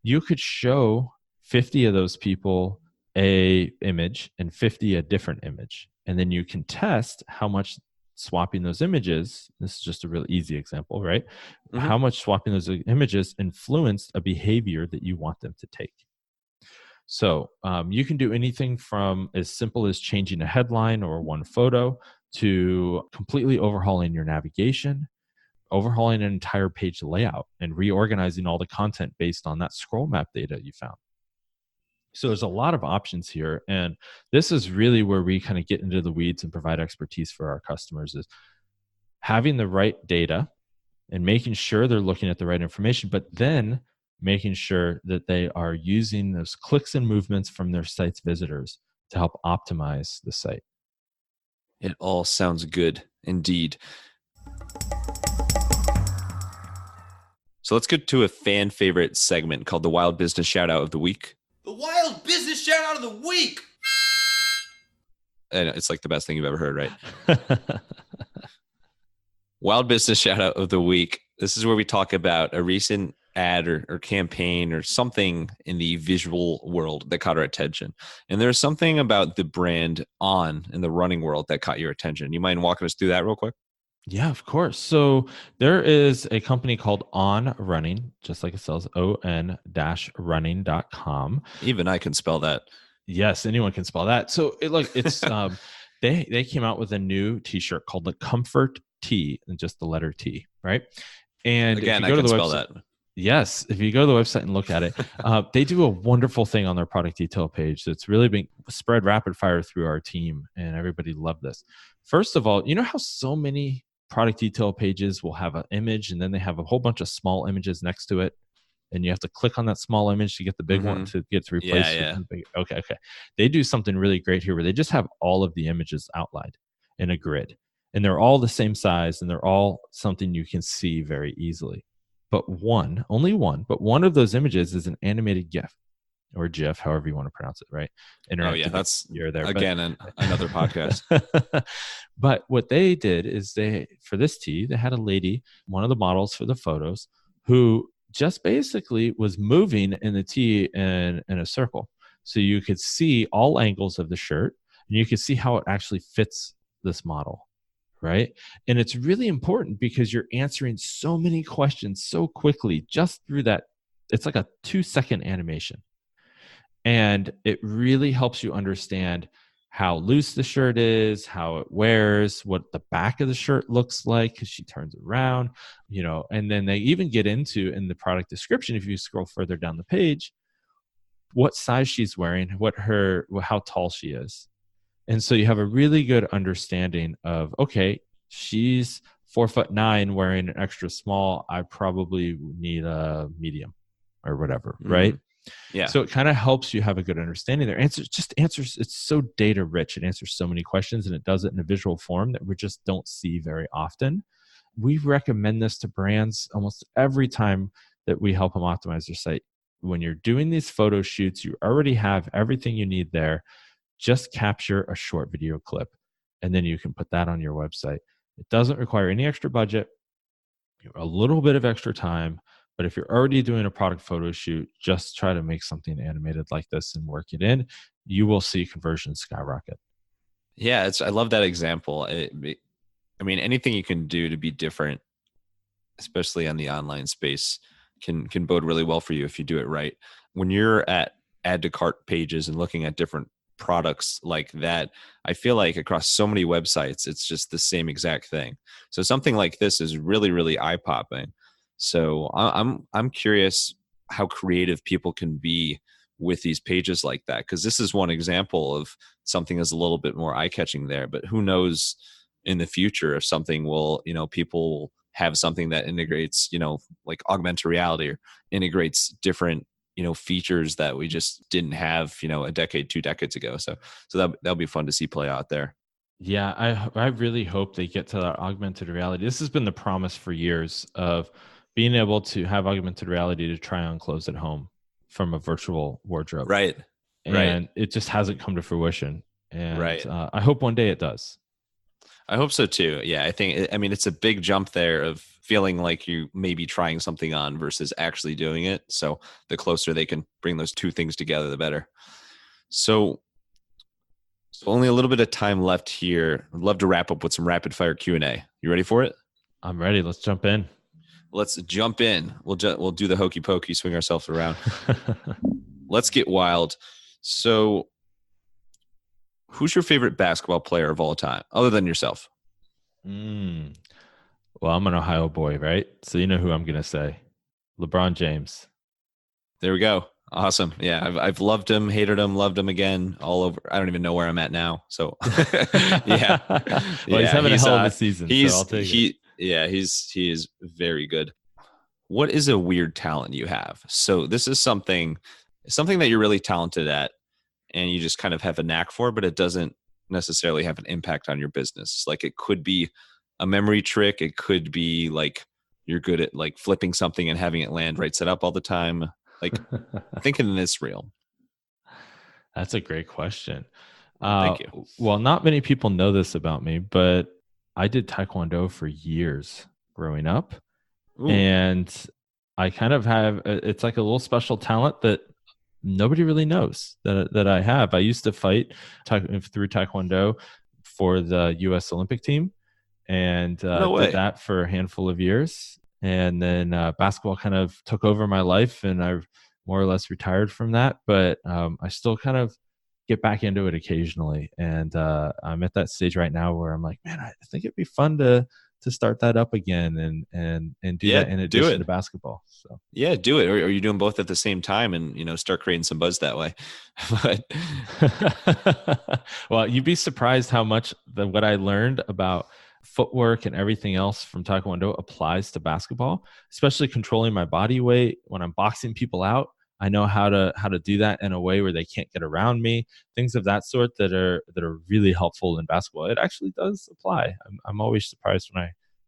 you could show 50 of those people a image and 50 a different image. And then you can test how much swapping those images, this is just a real easy example, right? How much swapping those images influenced a behavior that you want them to take. So you can do anything from as simple as changing a headline or one photo to completely overhauling your navigation, overhauling an entire page layout, and reorganizing all the content based on that scroll map data you found. So there's a lot of options here. And this is really where we kind of get into the weeds and provide expertise for our customers, is having the right data and making sure they're looking at the right information, but then making sure that they are using those clicks and movements from their site's visitors to help optimize the site. It all sounds good indeed. So let's get to a fan favorite segment called the Wild Business Shout Out of the Week. The Wild Business Shout Out of the Week! and it's like the best thing you've ever heard, right? Wild business shout out of the week. This is where we talk about a recent ad or campaign or something in the visual world that caught our attention. And there's something about the brand On in the running world that caught your attention. You mind walking us through that real quick? Yeah, of course. So there is a company called On Running, just like it spells on-running.com. Even I can spell that. Yes, anyone can spell that. So it's they came out with a new t-shirt called the Comfort T, and just the letter T, right? And again, if you go I can to the spell website, that. yes, if you go to the website and look at it, they do a wonderful thing on their product detail page that's really being spread rapid fire through our team, and everybody loved this. First of all, you know how so many product detail pages will have an image and then they have a whole bunch of small images next to it, and you have to click on that small image to get the big one to get to replace Yeah. the big. Okay. They do something really great here where they just have all of the images outlined in a grid, and they're all the same size and they're all something you can see very easily. But only one of those images is an animated GIF or GIF, however you want to pronounce it, right? Oh yeah, that's you're there again another podcast. But what they did is for this tee, they had a lady, one of the models for the photos, who just basically was moving in the tee in a circle. So you could see all angles of the shirt and you could see how it actually fits this model. Right. And it's really important because you're answering so many questions so quickly just through that. It's like a 2-second animation. And it really helps you understand how loose the shirt is, how it wears, what the back of the shirt looks like because she turns around, and then they even get into in the product description, if you scroll further down the page, what size she's wearing, how tall she is. And so you have a really good understanding of, okay, she's 4'9" wearing an extra small. I probably need a medium or whatever, right? Yeah. So it kind of helps you have a good understanding there. Answers. It's so data rich. It answers so many questions, and it does it in a visual form that we just don't see very often. We recommend this to brands almost every time that we help them optimize their site. When you're doing these photo shoots, you already have everything you need there. Just capture a short video clip, and then you can put that on your website. It doesn't require any extra budget, a little bit of extra time. But if you're already doing a product photo shoot, just try to make something animated like this and work it in. You will see conversions skyrocket. Yeah, I love that example. I mean, anything you can do to be different, especially on the online space, can bode really well for you if you do it right. When you're at add to cart pages and looking at different products like that, I feel like across so many websites, it's just the same exact thing. So something like this is really, really eye-popping. So I'm curious how creative people can be with these pages like that, because this is one example of something that's a little bit more eye-catching there. But who knows in the future if something will, people have something that integrates, like augmented reality or integrates different, features that we just didn't have, a decade, 2 decades ago. So that'll be fun to see play out there. Yeah, I really hope they get to that augmented reality. This has been the promise for years of being able to have augmented reality to try on clothes at home from a virtual wardrobe. Right. And it just hasn't come to fruition. And I hope one day it does. I hope so too. Yeah, it's a big jump there of feeling like you may be trying something on versus actually doing it. So the closer they can bring those two things together, the better. So only a little bit of time left here. I'd love to wrap up with some rapid fire Q&A. You ready for it? I'm ready. Let's jump in. Let's jump in. We'll do the hokey pokey, swing ourselves around. Let's get wild. So who's your favorite basketball player of all time, other than yourself? Well, I'm an Ohio boy, right? So you know who I'm going to say. LeBron James. There we go. Awesome. Yeah, I've loved him, hated him, loved him again, all over. I don't even know where I'm at now. So yeah. Well, he's having a hell of a season. So I'll take it. He is very good. What is a weird talent you have? So this is something that you're really talented at and you just kind of have a knack for, but it doesn't necessarily have an impact on your business. Like it could be a memory trick. It could be like you're good at like flipping something and having it land right set up all the time. Like think in this realm. That's a great question. Thank you. Well, not many people know this about me, but I did Taekwondo for years growing up. Ooh. And I kind of have, it's like a little special talent that nobody really knows that I have. I used to fight through Taekwondo for the U.S. Olympic team, and No did way. that for a handful of years. And then basketball kind of took over my life, and I've more or less retired from that. But I still kind of get back into it occasionally, and I'm at that stage right now where I'm like, man, I think it'd be fun to start that up again and do Yeah, that in do addition it. to basketball. So Yeah, do it. Or are you doing both at the same time and, start creating some buzz that way? But well, you'd be surprised how much what I learned about footwork and everything else from Taekwondo applies to basketball, especially controlling my body weight when I'm boxing people out. I know how to do that in a way where they can't get around me. Things of that sort that are really helpful in basketball. It actually does apply. I'm always surprised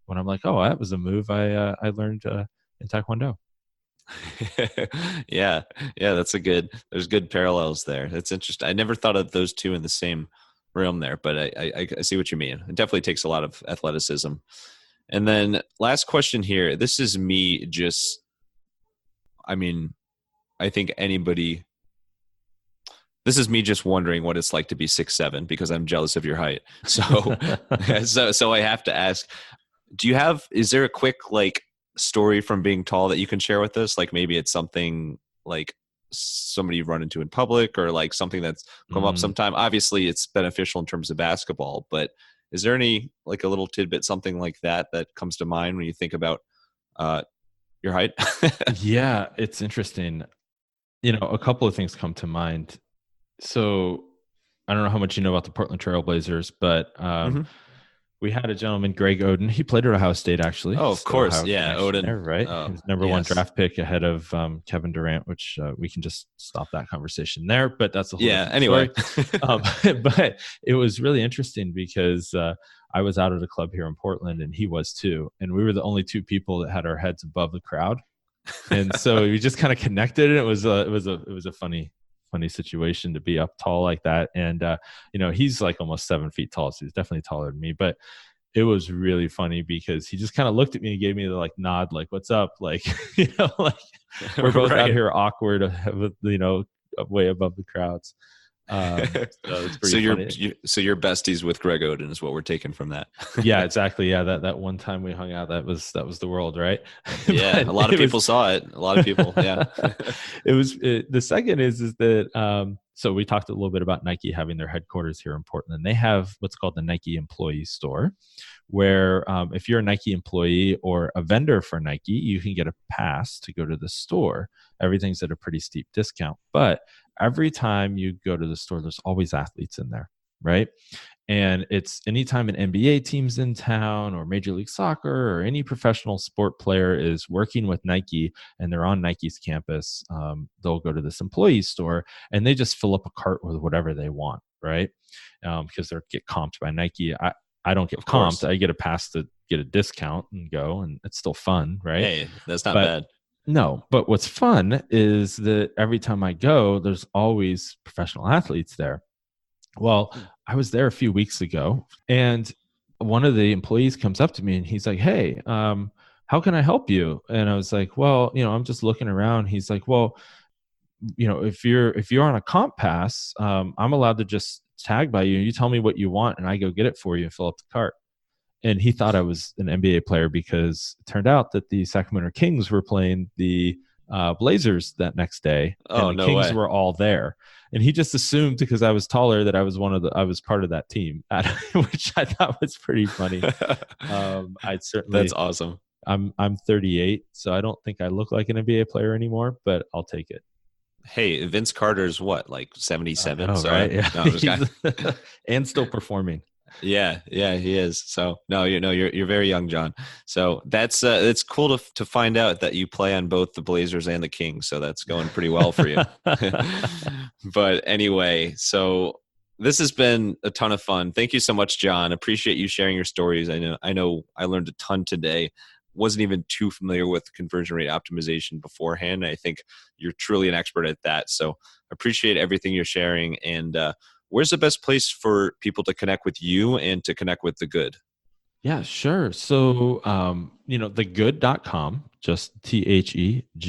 when I'm like, oh, that was a move I learned in Taekwondo. yeah, there's good parallels there. That's interesting. I never thought of those two in the same realm there, but I see what you mean. It definitely takes a lot of athleticism. And then last question here. This is me just, I mean, I think this is me just wondering what it's like to be 6'7" because I'm jealous of your height. So, so I have to ask, is there a quick like story from being tall that you can share with us? Like maybe it's something like somebody you've run into in public or like something that's come up Mm. sometime. Obviously it's beneficial in terms of basketball, but is there any like a little tidbit, something like that comes to mind when you think about your height? Yeah, it's interesting. A couple of things come to mind. So I don't know how much you know about the Portland Trail Blazers, but hmm we had a gentleman, Greg Oden. He played at Ohio State, actually. Oh, of So course. Ohio Yeah. connection Odin. there, right? Oh, His number one yes. draft pick ahead of Kevin Durant, which we can just stop that conversation there. But that's a whole Yeah. different Anyway. story. But it was really interesting because I was out at a club here in Portland, and he was too, and we were the only two people that had our heads above the crowd, and so we just kind of connected. And it was a funny situation to be up tall like that. And he's like almost 7 feet tall, so he's definitely taller than me. But it was really funny because he just kind of looked at me and gave me the like nod, like "What's up?" Like like we're both out Right. here awkward, way above the crowds. So it's So pretty funny. you're besties with Greg Oden is what we're taking from that. Yeah, exactly. Yeah, that one time we hung out, that was the world, right? Yeah, But a lot of it people was, saw it. A lot of people, yeah. the second is that so we talked a little bit about Nike having their headquarters here in Portland. They have what's called the Nike Employee Store, where if you're a Nike employee or a vendor for Nike, you can get a pass to go to the store. Everything's at a pretty steep discount, but every time you go to the store, there's always athletes in there, right? And it's anytime an NBA team's in town or Major League Soccer or any professional sport player is working with Nike and they're on Nike's campus, they'll go to this employee store and they just fill up a cart with whatever they want, right? Because they get comped by Nike. I don't get Of course. comped. I get a pass to get a discount and go, and it's still fun, right? Hey, that's not But bad. no, but what's fun is that every time I go, there's always professional athletes there. Well, I was there a few weeks ago, and one of the employees comes up to me and he's like, "Hey, how can I help you?" And I was like, "Well, I'm just looking around." He's like, "Well, if you're on a comp pass, I'm allowed to just tag by you. You tell me what you want, and I go get it for you and fill up the cart." And he thought I was an NBA player because it turned out that the Sacramento Kings were playing the Blazers that next day, Oh, and the no Kings way. were all there. And he just assumed because I was taller that I was part of that team, which I thought was pretty funny. I'd certainly. That's awesome. I'm 38, so I don't think I look like an NBA player anymore, but I'll take it. Hey, Vince Carter's what, like 77? Oh, So right? Yeah, no, and still performing. yeah, he is. So no, you're very young, John. So that's it's cool to find out that you play on both the Blazers and the Kings. So that's going pretty well for you. But anyway, so this has been a ton of fun. Thank you so much, John. Appreciate you sharing your stories. I know I learned a ton today. Wasn't even too familiar with conversion rate optimization beforehand. I think you're truly an expert at that. So appreciate everything you're sharing. And where's the best place for people to connect with you and to connect with The Good? Yeah, sure. So, thegood.com, just TheGood.com.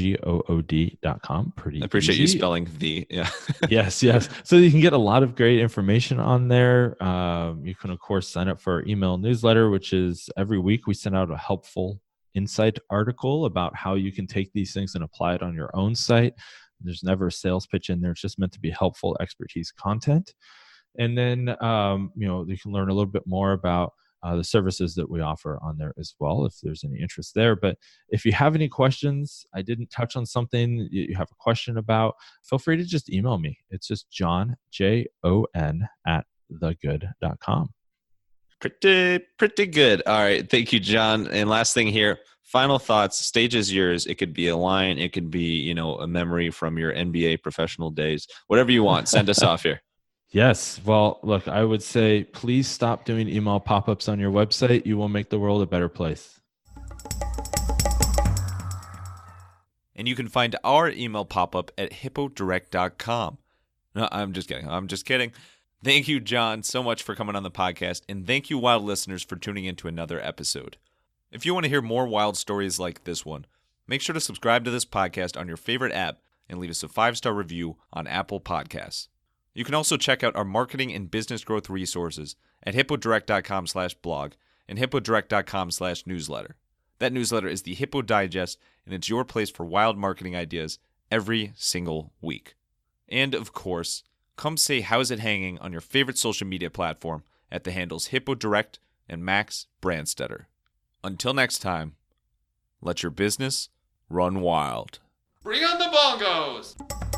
Pretty I appreciate easy. you spelling the, yeah. Yes. So you can get a lot of great information on there. You can, of course, sign up for our email newsletter, which is every week we send out a helpful insight article about how you can take these things and apply it on your own site. There's never a sales pitch in there. It's just meant to be helpful expertise content. And then, you can learn a little bit more about the services that we offer on there as well, if there's any interest there. But if you have any questions, I didn't touch on something you have a question about, feel free to just email me. It's just Jon, Jon, @thegood.com. Pretty good. All right. Thank you, Jon. And last thing here, final thoughts. Stage is yours. It could be a line. It could be, a memory from your NBA professional days. Whatever you want. Send us off here. Yes. Well, look, I would say please stop doing email pop-ups on your website. You will make the world a better place. And you can find our email pop-up at hippodirect.com. No, I'm just kidding. Thank you, Jon, so much for coming on the podcast. And thank you, wild listeners, for tuning in to another episode. If you want to hear more wild stories like this one, make sure to subscribe to this podcast on your favorite app and leave us a 5-star review on Apple Podcasts. You can also check out our marketing and business growth resources at hippodirect.com/blog and hippodirect.com/newsletter. That newsletter is the Hippo Digest, and it's your place for wild marketing ideas every single week. And of course, come say how's it hanging on your favorite social media platform at the handles Hippo Direct and Max Branstetter. Until next time, let your business run wild. Bring on the bongos!